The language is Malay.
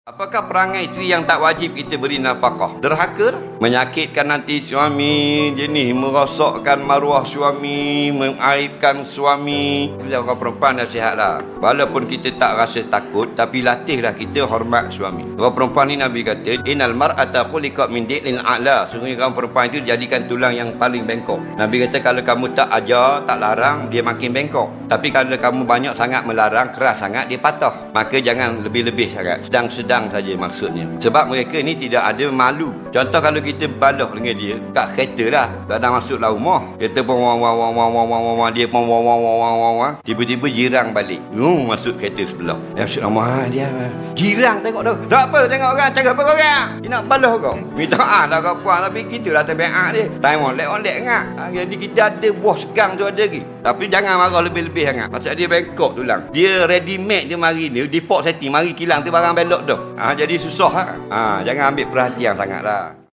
Apakah perangai isteri yang tak wajib kita beri nafkah? Derhaka, menyakitkan nanti suami, jenis merosakkan maruah suami, mengaibkan suami. Bila orang perempuan nasihatlah, walaupun kita tak rasa takut, tapi latihlah kita hormat suami. Orang perempuan ni Nabi kata, innal mar'ata khuliqat min di'lil a'la. Sungguh orang perempuan itu dijadikan tulang yang paling bengkok. Nabi kata kalau kamu tak ajar, tak larang, dia makin bengkok. Tapi kalau kamu banyak sangat melarang, keras sangat, dia patah. Maka jangan lebih-lebih sangat, sedang-sedang saja maksudnya. Sebab mereka ni tidak ada malu. Contoh kalau kita baloh dengan dia kat kereta lah, tak ada masuk lah rumah, kereta pun dia pun tiba-tiba jirang balik, masuk kereta sebelah, masuk rumah dia, jirang tengok dah, tak apa, tengok orang cakap apa korang, dia nak baloh kau, minta maaf lah kau puan, tapi kita lah terbiak dia, time on lek ngak. Jadi kita ada buah segang tu ada lagi, tapi jangan marah lebih-lebih sangat, pasal dia bengkok tulang, dia ready made je mari ni, default setting mari kilang tu barang belok dah. Jadi susah. Jangan ambil perhatian sangatlah.